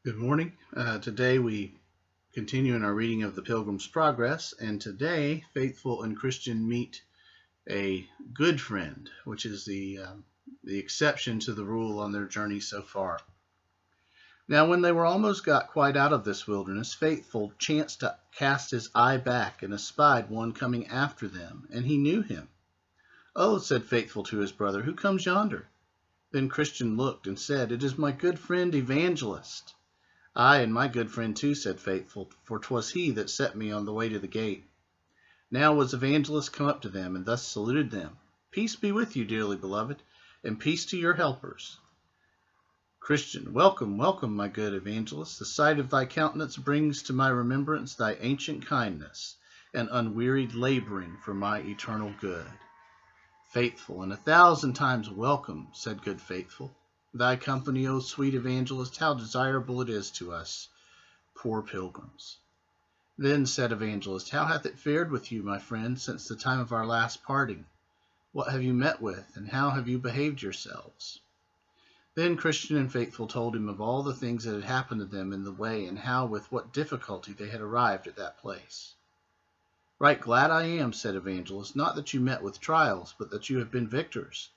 Good morning. Today we continue in our reading of the Pilgrim's Progress, and today faithful and Christian meet a good friend, which is the exception to the rule on their journey so far. Now, when they were almost got quite out of this wilderness, Faithful chanced to cast his eye back and espied one coming after them, and he knew him. "Oh," said Faithful to his brother, "who comes yonder?" Then Christian looked and said, "It is my good friend Evangelist." "Ay, and my good friend too," said Faithful, "for 'twas he that set me on the way to the gate." Now was Evangelist come up to them, and thus saluted them: "Peace be with you, dearly beloved, and peace to your helpers." Christian: "Welcome, welcome, my good Evangelist. The sight of thy countenance brings to my remembrance thy ancient kindness, and unwearied laboring for my eternal good." Faithful: "And 1,000 times welcome," said good Faithful. "Thy company, O sweet Evangelist, how desirable it is to us, poor pilgrims." Then said Evangelist, "How hath it fared with you, my friend, since the time of our last parting? What have you met with, and how have you behaved yourselves?" Then Christian and Faithful told him of all the things that had happened to them in the way, and how with what difficulty they had arrived at that place. "Right glad I am," said Evangelist, "not that you met with trials, but that you have been victors.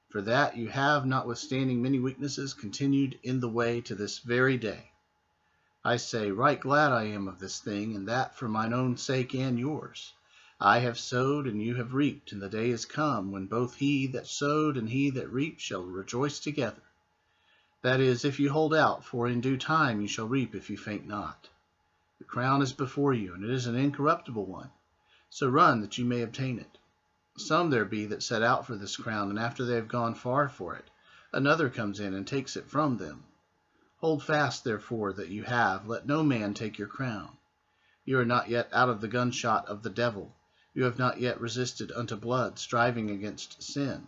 For that you have, notwithstanding many weaknesses, continued in the way to this very day. I say, right glad I am of this thing, and that for mine own sake and yours. I have sowed, and you have reaped, and the day is come when both he that sowed and he that reaped shall rejoice together. That is, if you hold out, for in due time you shall reap if you faint not. The crown is before you, and it is an incorruptible one. So run that you may obtain it. Some there be that set out for this crown, and after they have gone far for it, another comes in and takes it from them. Hold fast, therefore, that you have. Let no man take your crown. You are not yet out of the gunshot of the devil. You have not yet resisted unto blood, striving against sin.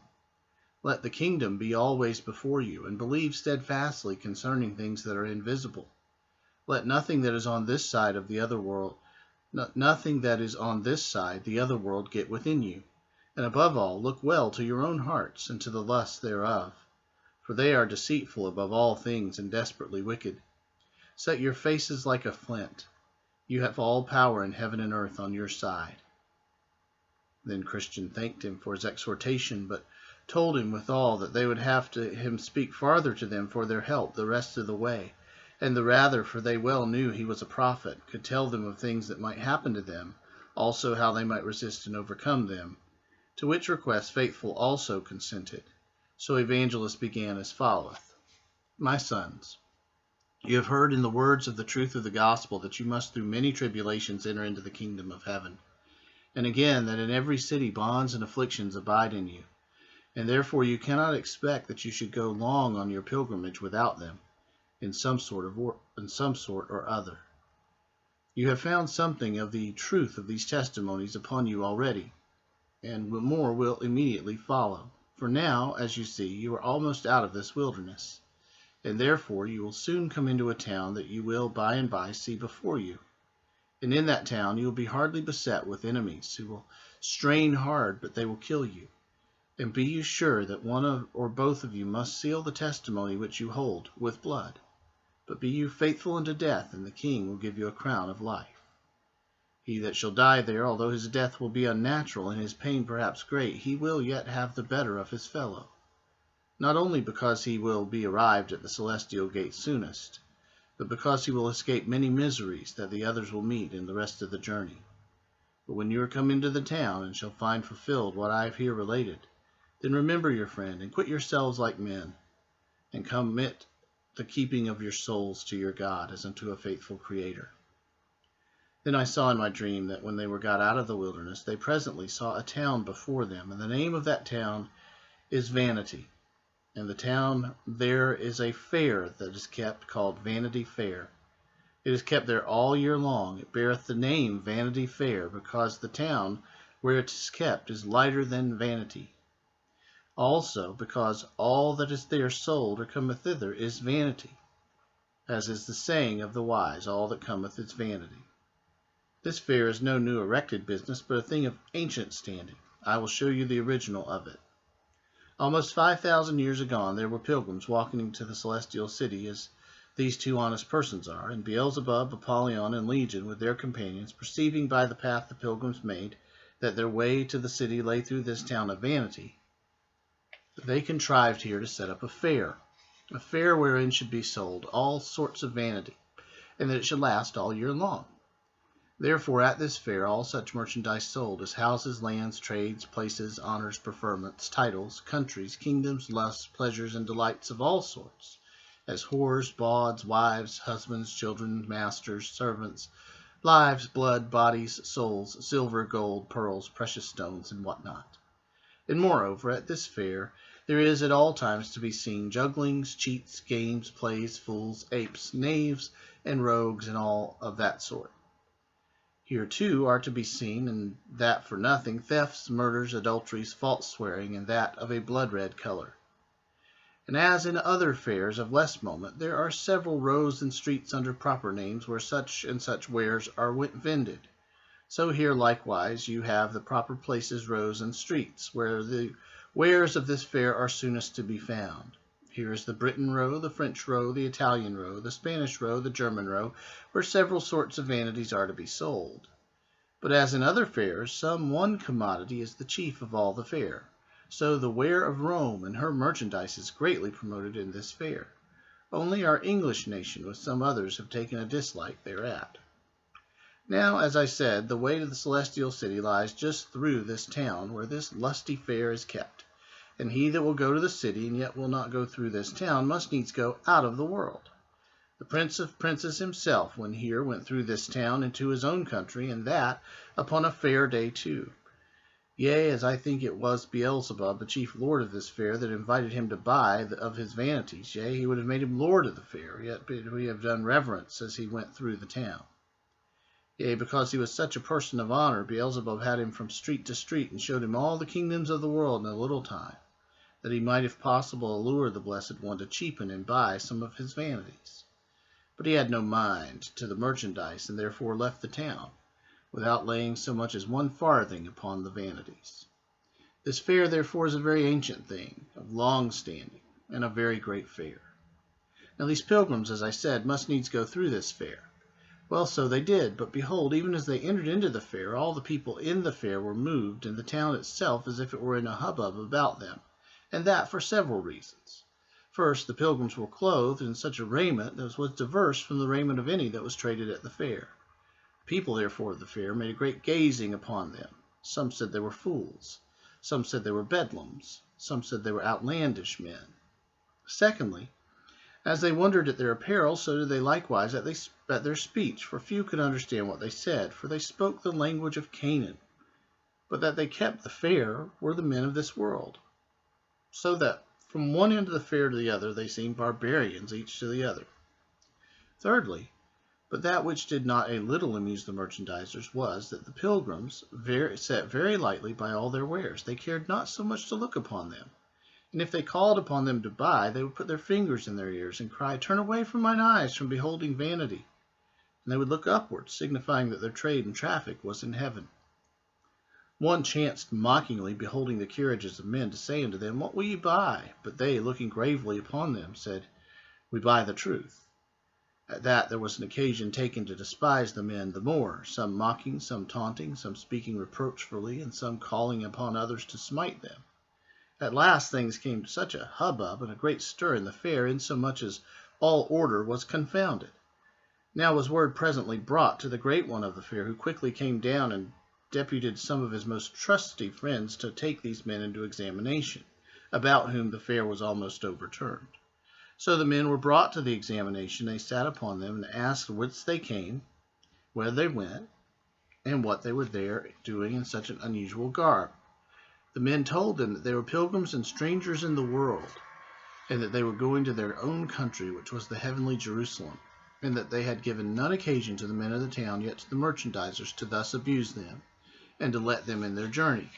Let the kingdom be always before you, and believe steadfastly concerning things that are invisible. Let nothing that is on this side of the other world, nothing that is on this side the other world get within you. And above all, look well to your own hearts, and to the lusts thereof, for they are deceitful above all things, and desperately wicked. Set your faces like a flint. You have all power in heaven and earth on your side." Then Christian thanked him for his exhortation, but told him withal that they would have to him speak farther to them for their help the rest of the way, and the rather for they well knew he was a prophet, could tell them of things that might happen to them, also how they might resist and overcome them. To which request Faithful also consented. So Evangelist began as followeth: "My sons, you have heard in the words of the truth of the gospel that you must through many tribulations enter into the kingdom of heaven. And again, that in every city bonds and afflictions abide in you. And therefore you cannot expect that you should go long on your pilgrimage without them, in some sort or other. You have found something of the truth of these testimonies upon you already, and more will immediately follow. For now, as you see, you are almost out of this wilderness, and therefore you will soon come into a town that you will by and by see before you. And in that town you will be hardly beset with enemies, who will strain hard, but they will kill you. And be you sure that one or both of you must seal the testimony which you hold with blood. But be you faithful unto death, and the king will give you a crown of life. He that shall die there, although his death will be unnatural and his pain perhaps great, he will yet have the better of his fellow, not only because he will be arrived at the celestial gate soonest, but because he will escape many miseries that the others will meet in the rest of the journey. But when you are come into the town, and shall find fulfilled what I have here related, then remember your friend, and quit yourselves like men, and commit the keeping of your souls to your God, as unto a faithful Creator." Then I saw in my dream that when they were got out of the wilderness, they presently saw a town before them, and the name of that town is Vanity. And the town there is a fair that is kept, called Vanity Fair. It is kept there all year long. It beareth the name Vanity Fair, because the town where it is kept is lighter than vanity. Also because all that is there sold or cometh thither is vanity. As is the saying of the wise, all that cometh is vanity. This fair is no new erected business, but a thing of ancient standing. I will show you the original of it. Almost 5,000 years agone, there were pilgrims walking to the celestial city, as these two honest persons are, and Beelzebub, Apollyon, and Legion, with their companions, perceiving by the path the pilgrims made that their way to the city lay through this town of vanity, they contrived here to set up a fair wherein should be sold all sorts of vanity, and that it should last all year long. Therefore at this fair all such merchandise sold as houses, lands, trades, places, honors, preferments, titles, countries, kingdoms, lusts, pleasures, and delights of all sorts, as whores, bawds, wives, husbands, children, masters, servants, lives, blood, bodies, souls, silver, gold, pearls, precious stones, and what not. And moreover, at this fair there is at all times to be seen jugglings, cheats, games, plays, fools, apes, knaves, and rogues, and all of that sort. Here, too, are to be seen, and that for nothing, thefts, murders, adulteries, false swearing, and that of a blood-red color. And as in other fairs of less moment, there are several rows and streets under proper names where such and such wares are vended. So here likewise you have the proper places, rows, and streets, where the wares of this fair are soonest to be found. Here is the Briton row, the French row, the Italian row, the Spanish row, the German row, where several sorts of vanities are to be sold. But as in other fairs, some one commodity is the chief of all the fair. So the ware of Rome and her merchandise is greatly promoted in this fair. Only our English nation with some others have taken a dislike thereat. Now, as I said, the way to the celestial city lies just through this town where this lusty fair is kept. And he that will go to the city, and yet will not go through this town, must needs go out of the world. The Prince of Princes himself, when here, went through this town into his own country, and that upon a fair day too. Yea, as I think it was Beelzebub, the chief lord of this fair, that invited him to buy of his vanities. Yea, he would have made him lord of the fair, yet would we have done reverence as he went through the town. Yea, because he was such a person of honor, Beelzebub had him from street to street, and showed him all the kingdoms of the world in a little time, that he might, if possible, allure the Blessed One to cheapen and buy some of his vanities. But he had no mind to the merchandise, and therefore left the town, without laying so much as one farthing upon the vanities. This fair, therefore, is a very ancient thing, of long standing, and a very great fair. Now these pilgrims, as I said, must needs go through this fair. Well, so they did, but behold, even as they entered into the fair, all the people in the fair were moved, and the town itself as if it were in a hubbub about them, and that for several reasons. First, the pilgrims were clothed in such a raiment as was diverse from the raiment of any that was traded at the fair. The people, therefore, of the fair made a great gazing upon them. Some said they were fools. Some said they were bedlams. Some said they were outlandish men. Secondly, as they wondered at their apparel, so did they likewise at their speech, for few could understand what they said, for they spoke the language of Canaan. But that they kept the fair were the men of this world, so that from one end of the fair to the other they seemed barbarians each to the other. Thirdly, but that which did not a little amuse the merchandisers was that the pilgrims sat very lightly by all their wares. They cared not so much to look upon them. And if they called upon them to buy, they would put their fingers in their ears and cry, "Turn away from mine eyes from beholding vanity." And they would look upwards, signifying that their trade and traffic was in heaven. One chanced mockingly, beholding the carriages of men, to say unto them, "What will ye buy?" But they, looking gravely upon them, said, "We buy the truth." At that there was an occasion taken to despise the men the more, some mocking, some taunting, some speaking reproachfully, and some calling upon others to smite them. At last things came to such a hubbub and a great stir in the fair, insomuch as all order was confounded. Now was word presently brought to the great one of the fair, who quickly came down and deputed some of his most trusty friends to take these men into examination, about whom the fair was almost overturned. So the men were brought to the examination. They sat upon them and asked whence they came, where they went, and what they were there doing in such an unusual garb. The men told them that they were pilgrims and strangers in the world, and that they were going to their own country, which was the heavenly Jerusalem, and that they had given none occasion to the men of the town, yet to the merchandisers, to thus abuse them, and to let them in their journey.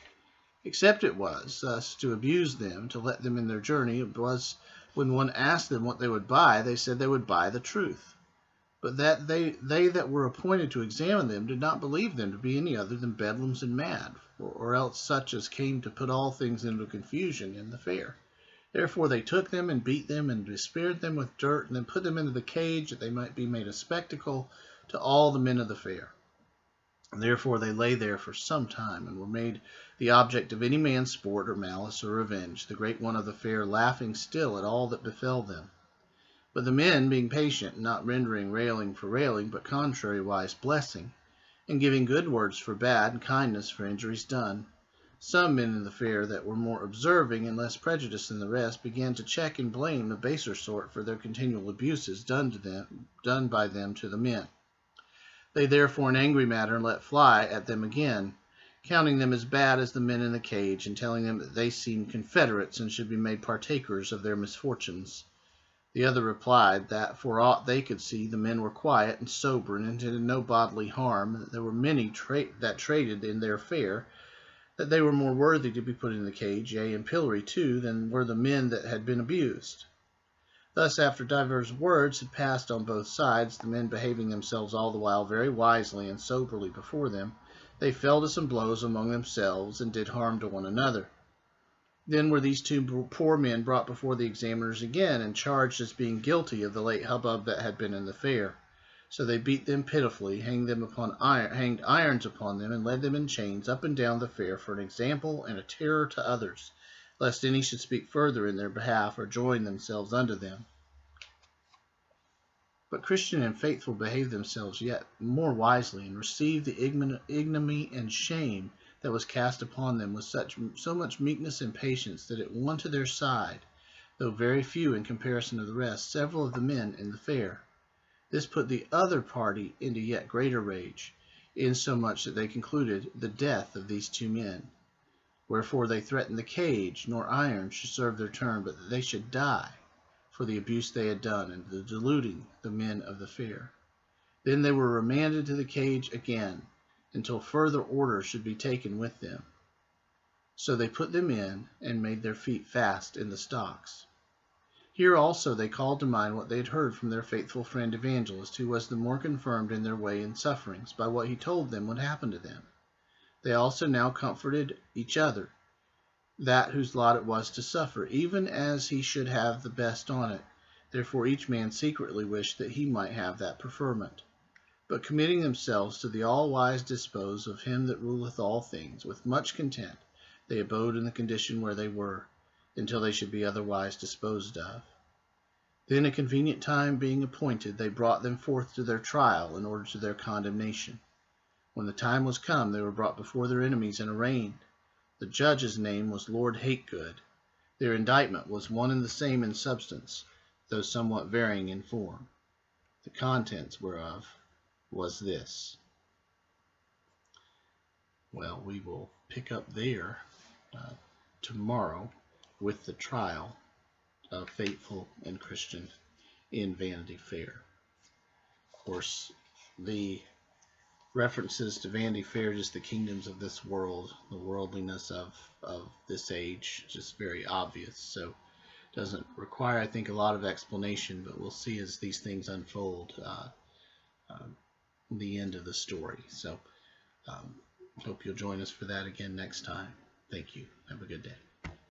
Except it was thus to abuse them, to let them in their journey, it was when one asked them what they would buy, they said they would buy the truth. But that they that were appointed to examine them did not believe them to be any other than bedlams and mad, or else such as came to put all things into confusion in the fair. Therefore they took them and beat them and bespeared them with dirt, and then put them into the cage, that they might be made a spectacle to all the men of the fair. And therefore they lay there for some time, and were made the object of any man's sport or malice or revenge, the great one of the fair laughing still at all that befell them. But the men, being patient, not rendering railing for railing, but contrariwise blessing, and giving good words for bad, and kindness for injuries done, some men in the fair that were more observing and less prejudiced than the rest began to check and blame the baser sort for their continual abuses done by them to the men. They therefore in angry manner let fly at them again, counting them as bad as the men in the cage, and telling them that they seemed confederates and should be made partakers of their misfortunes. The other replied that, for aught they could see, the men were quiet and sober, and intended no bodily harm, that there were many that traded in their fare, that they were more worthy to be put in the cage, yea, in pillory too, than were the men that had been abused. Thus, after divers words had passed on both sides, the men behaving themselves all the while very wisely and soberly before them, they fell to some blows among themselves, and did harm to one another. Then were these two poor men brought before the examiners again, and charged as being guilty of the late hubbub that had been in the fair. So they beat them pitifully, hanged irons upon them, and led them in chains up and down the fair for an example and a terror to others, lest any should speak further in their behalf, or join themselves unto them. But Christian and Faithful behaved themselves yet more wisely, and received the ignominy and shame that was cast upon them with so much meekness and patience, that it won to their side, though very few in comparison of the rest, several of the men in the fair. This put the other party into yet greater rage, insomuch that they concluded the death of these two men. Wherefore they threatened the cage, nor irons should serve their turn, but that they should die for the abuse they had done, and the deluding the men of the fair. Then they were remanded to the cage again, until further order should be taken with them. So they put them in, and made their feet fast in the stocks. Here also they called to mind what they had heard from their faithful friend Evangelist, who was the more confirmed in their way and sufferings, by what he told them would happen to them. They also now comforted each other, that whose lot it was to suffer, even as he should have the best on it. Therefore each man secretly wished that he might have that preferment. But committing themselves to the all-wise dispose of him that ruleth all things, with much content, they abode in the condition where they were, until they should be otherwise disposed of. Then a convenient time being appointed, they brought them forth to their trial, in order to their condemnation. When the time was come, they were brought before their enemies and arraigned. The judge's name was Lord Hategood. Their indictment was one and the same in substance, though somewhat varying in form. The contents whereof was this. Well, we will pick up there tomorrow with the trial of Faithful and Christian in Vanity Fair. Of course, the references to Vanity Fair, just the kingdoms of this world, the worldliness of this age, just very obvious. So doesn't require, I think, a lot of explanation, but we'll see as these things unfold the end of the story. So hope you'll join us for that again next time. Thank you. Have a good day.